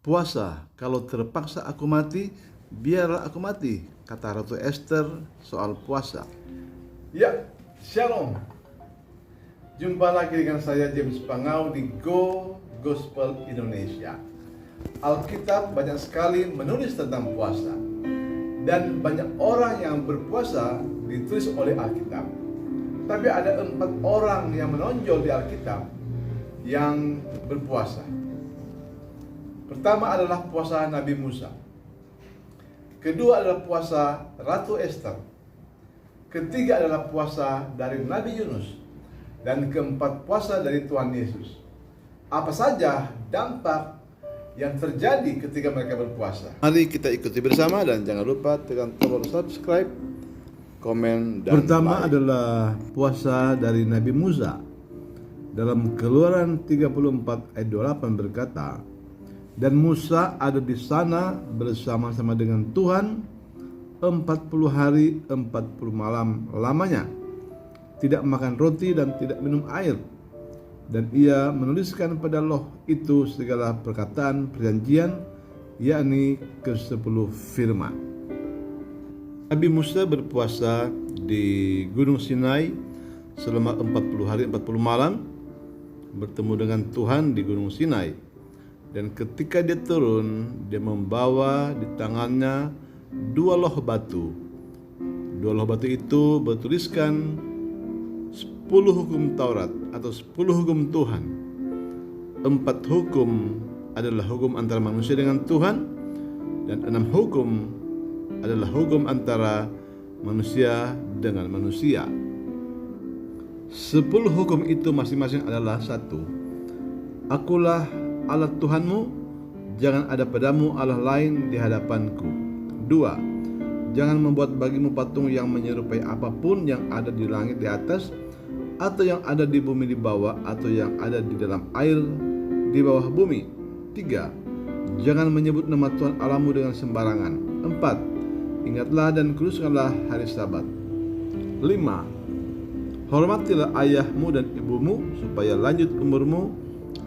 Puasa, kalau terpaksa aku mati, biarlah aku mati, kata Ratu Esther soal puasa. Ya, Shalom. Jumpa lagi dengan saya James Pangau di Go Gospel Indonesia. Alkitab banyak sekali menulis tentang puasa, dan banyak orang yang berpuasa ditulis oleh Alkitab. Tapi ada 4 orang yang menonjol di Alkitab yang berpuasa. Pertama adalah puasa Nabi Musa. Kedua adalah puasa Ratu Esther. Ketiga adalah puasa dari Nabi Yunus. Dan keempat, puasa dari Tuhan Yesus. Apa saja dampak yang terjadi ketika mereka berpuasa? Mari kita ikuti bersama dan jangan lupa tekan tombol subscribe, komen, dan Pertama like. adalah puasa dari Nabi Musa. Dalam Keluaran 34 ayat 28 berkata, "Dan Musa ada di sana bersama-sama dengan Tuhan 40 hari 40 malam lamanya, tidak makan roti dan tidak minum air. Dan ia menuliskan pada loh itu segala perkataan perjanjian, yakni ke-10 firman." Nabi Musa berpuasa di Gunung Sinai selama 40 hari 40 malam, bertemu dengan Tuhan di Gunung Sinai. Dan ketika dia turun, dia membawa di tangannya 2 loh batu. 2 loh batu itu bertuliskan 10 hukum Taurat atau 10 hukum Tuhan. 4 hukum adalah hukum antara manusia dengan Tuhan, dan 6 hukum adalah hukum antara manusia dengan manusia. 10 hukum itu masing-masing adalah: 1. Akulah Allah Tuhanmu, jangan ada padamu Allah lain di hadapanku. 2. Jangan membuat bagimu patung yang menyerupai apapun yang ada di langit di atas, atau yang ada di bumi di bawah, atau yang ada di dalam air di bawah bumi. 3. Jangan menyebut nama Tuhan Allahmu dengan sembarangan. 4. Ingatlah dan kuduskanlah hari Sabat. 5. Hormatilah ayahmu dan ibumu supaya lanjut umurmu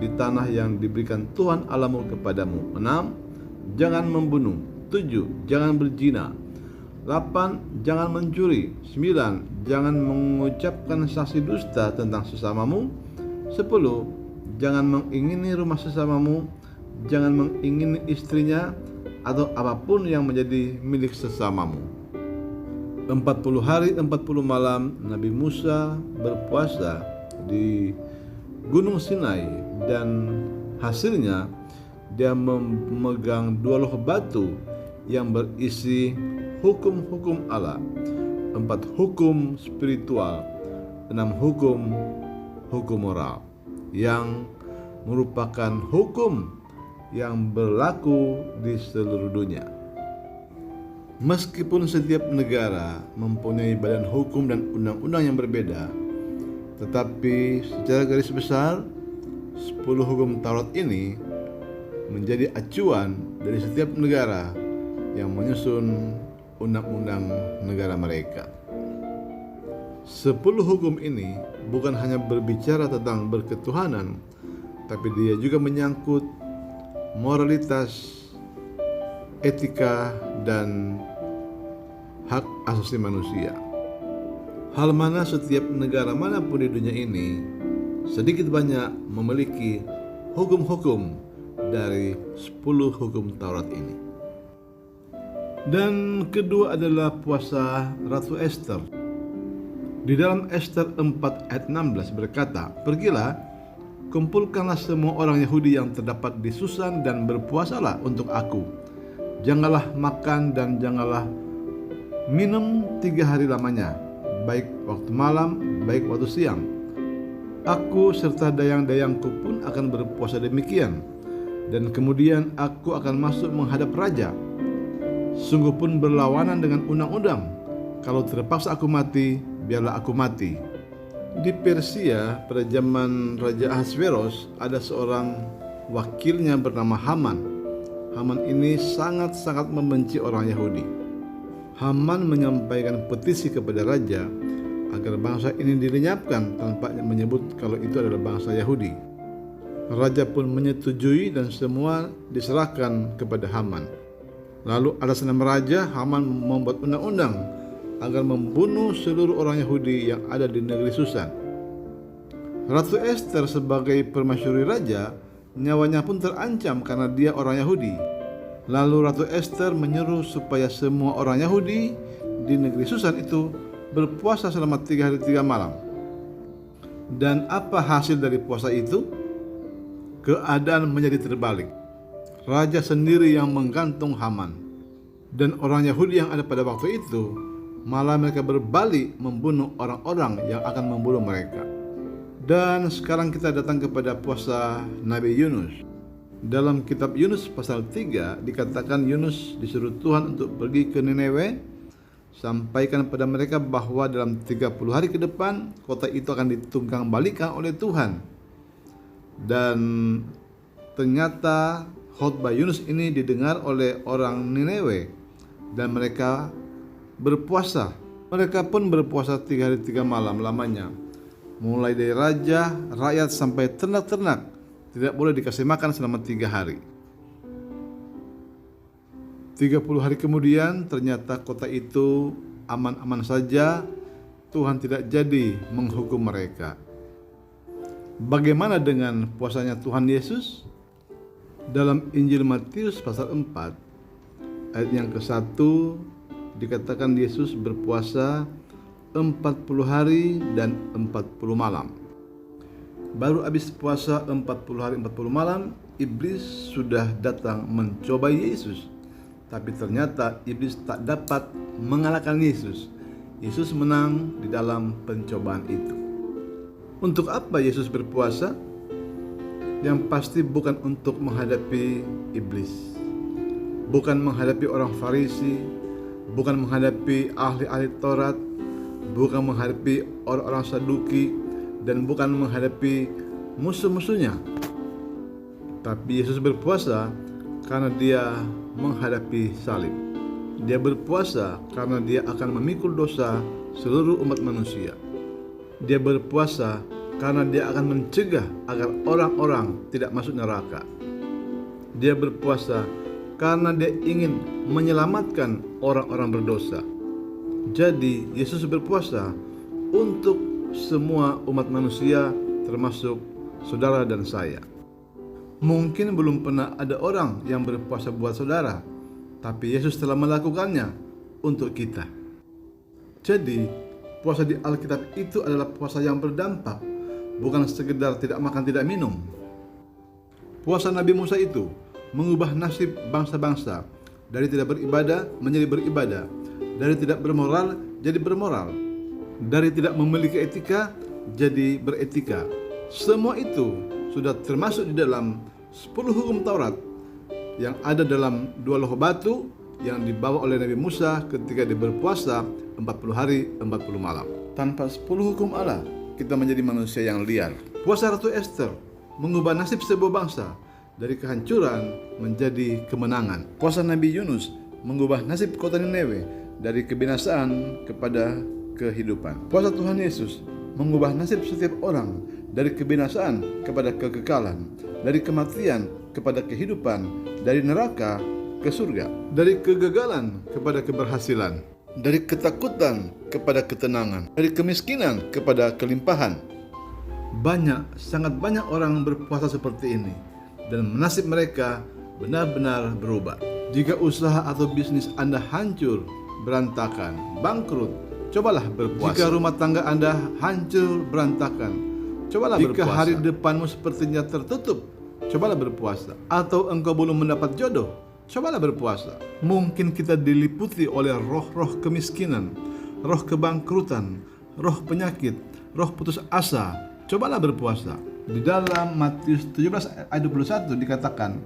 di tanah yang diberikan Tuhan Allahmu kepadamu. 6. Jangan membunuh. 7. Jangan berzina. 8. Jangan mencuri. 9. Jangan mengucapkan saksi dusta tentang sesamamu. 10. Jangan mengingini rumah sesamamu. Jangan mengingini istrinya atau apapun yang menjadi milik sesamamu. 40 hari 40 malam Nabi Musa berpuasa di Gunung Sinai, dan hasilnya dia memegang 2 loh batu yang berisi hukum-hukum Allah, 4 hukum spiritual, 6 hukum moral yang merupakan hukum yang berlaku di seluruh dunia. Meskipun setiap negara mempunyai badan hukum dan undang-undang yang berbeda, tetapi secara garis besar 10 hukum Taurat ini menjadi acuan dari setiap negara yang menyusun undang-undang negara mereka. 10 hukum ini bukan hanya berbicara tentang berketuhanan, tapi dia juga menyangkut moralitas, etika, dan hak asasi manusia. Hal mana setiap negara manapun di dunia ini sedikit banyak memiliki hukum-hukum dari 10 hukum Taurat ini. Dan kedua adalah puasa Ratu Esther. Di dalam Esther 4 ayat 16 berkata, "Pergilah, kumpulkanlah semua orang Yahudi yang terdapat di Susan dan berpuasalah untuk aku. Janganlah makan dan janganlah minum 3 hari lamanya, baik waktu malam, baik waktu siang. Aku serta dayang-dayangku pun akan berpuasa demikian, dan kemudian aku akan masuk menghadap raja. Sungguh pun berlawanan dengan undang-undang. Kalau terpaksa aku mati, biarlah aku mati." Di Persia pada zaman Raja Ahasveros ada seorang wakilnya bernama Haman. Haman ini sangat-sangat membenci orang Yahudi. Haman menyampaikan petisi kepada raja agar bangsa ini dilenyapkan tanpa menyebut kalau itu adalah bangsa Yahudi. Raja pun menyetujui dan semua diserahkan kepada Haman. Lalu atas nama raja, Haman membuat undang-undang agar membunuh seluruh orang Yahudi yang ada di negeri Susan. Ratu Ester sebagai permasyuri raja, nyawanya pun terancam karena dia orang Yahudi. Lalu Ratu Ester menyuruh supaya semua orang Yahudi di negeri Susan itu berpuasa selama 3 hari 3 malam. Dan apa hasil dari puasa itu? Keadaan menjadi terbalik. Raja sendiri yang menggantung Haman, dan orang Yahudi yang ada pada waktu itu malah mereka berbalik membunuh orang-orang yang akan membunuh mereka. Dan sekarang kita datang kepada puasa Nabi Yunus. Dalam kitab Yunus pasal 3 dikatakan Yunus disuruh Tuhan untuk pergi ke Niniwe, sampaikan pada mereka bahwa dalam 30 hari ke depan kota itu akan ditunggang balikan oleh Tuhan. Dan ternyata khotbah Yunus ini didengar oleh orang Niniwe dan mereka berpuasa. Mereka pun berpuasa 3 hari 3 malam lamanya. Mulai dari raja, rakyat sampai ternak-ternak tidak boleh dikasih makan selama 3 hari. 30 hari kemudian ternyata kota itu aman-aman saja. Tuhan tidak jadi menghukum mereka. Bagaimana dengan puasanya Tuhan Yesus? Dalam Injil Matius pasal 4 ayat yang ke-1 dikatakan Yesus berpuasa 40 hari dan 40 malam. Baru habis puasa 40 hari 40 malam, iblis sudah datang mencoba Yesus. Tapi ternyata iblis tak dapat mengalahkan Yesus. Yesus menang di dalam pencobaan itu. Untuk apa Yesus berpuasa? Yang pasti bukan untuk menghadapi iblis, bukan menghadapi orang Farisi, bukan menghadapi ahli-ahli Taurat, bukan menghadapi orang-orang Saduki, dan bukan menghadapi musuh-musuhnya. Tapi Yesus berpuasa karena dia menghadapi salib. Dia berpuasa karena dia akan memikul dosa seluruh umat manusia. Dia berpuasa karena dia akan mencegah agar orang-orang tidak masuk neraka. Dia berpuasa karena dia ingin menyelamatkan orang-orang berdosa. Jadi Yesus berpuasa untuk semua umat manusia, termasuk saudara dan saya. Mungkin belum pernah ada orang yang berpuasa buat saudara, tapi Yesus telah melakukannya untuk kita. Jadi puasa di Alkitab itu adalah puasa yang berdampak, bukan sekedar tidak makan tidak minum. Puasa Nabi Musa itu mengubah nasib bangsa-bangsa dari tidak beribadah menjadi beribadah, dari tidak bermoral jadi bermoral, dari tidak memiliki etika jadi beretika. Semua itu sudah termasuk di dalam 10 hukum Taurat yang ada dalam 2 loh batu yang dibawa oleh Nabi Musa ketika dia berpuasa 40 hari 40 malam. Tanpa 10 hukum Allah, kita menjadi manusia yang liar. Puasa Ratu Ester mengubah nasib sebuah bangsa dari kehancuran menjadi kemenangan. Puasa Nabi Yunus mengubah nasib kota Niniwe dari kebinasaan kepada kehidupan. Puasa Tuhan Yesus mengubah nasib setiap orang dari kebinasaan kepada kekekalan, dari kematian kepada kehidupan, dari neraka ke surga, dari kegagalan kepada keberhasilan, dari ketakutan kepada ketenangan, dari kemiskinan kepada kelimpahan. Sangat banyak orang berpuasa seperti ini, dan nasib mereka benar-benar berubah. Jika usaha atau bisnis Anda hancur, berantakan, bangkrut, cobalah berpuasa. Jika rumah tangga Anda hancur, berantakan, cobalah berpuasa. Jika hari depanmu sepertinya tertutup, cobalah berpuasa. Atau engkau belum mendapat jodoh, cobalah berpuasa. Mungkin kita diliputi oleh roh-roh kemiskinan, roh kebangkrutan, roh penyakit, roh putus asa. Cobalah berpuasa. Di dalam Matius 17 ayat 21 dikatakan,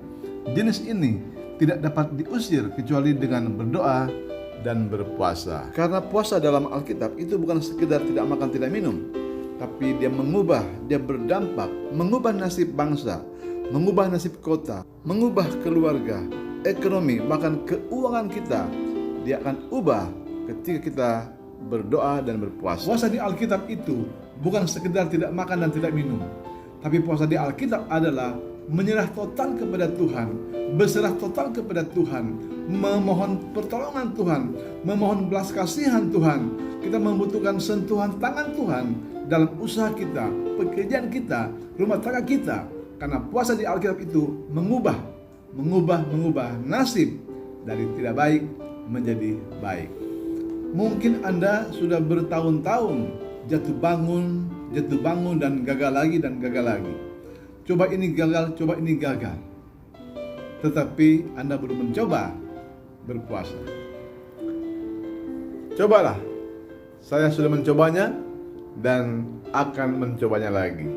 jenis ini tidak dapat diusir kecuali dengan berdoa dan berpuasa. Karena puasa dalam Alkitab itu bukan sekedar tidak makan tidak minum, tapi dia mengubah, dia berdampak, mengubah nasib bangsa, mengubah nasib kota, mengubah keluarga, ekonomi, bahkan keuangan kita. Dia akan ubah ketika kita berdoa dan berpuasa. Puasa di Alkitab itu bukan sekedar tidak makan dan tidak minum, Tapi puasa di Alkitab adalah menyerah total kepada Tuhan, berserah total kepada Tuhan, memohon pertolongan Tuhan, memohon belas kasihan Tuhan. Kita membutuhkan sentuhan tangan Tuhan dalam usaha kita, pekerjaan kita, rumah tangga kita. Karena puasa di Alkitab itu mengubah nasib dari tidak baik menjadi baik. Mungkin Anda sudah bertahun-tahun jatuh bangun dan gagal lagi. Coba ini gagal. Tetapi Anda belum mencoba berpuasa. Cobalah. Saya sudah mencobanya dan akan mencobanya lagi.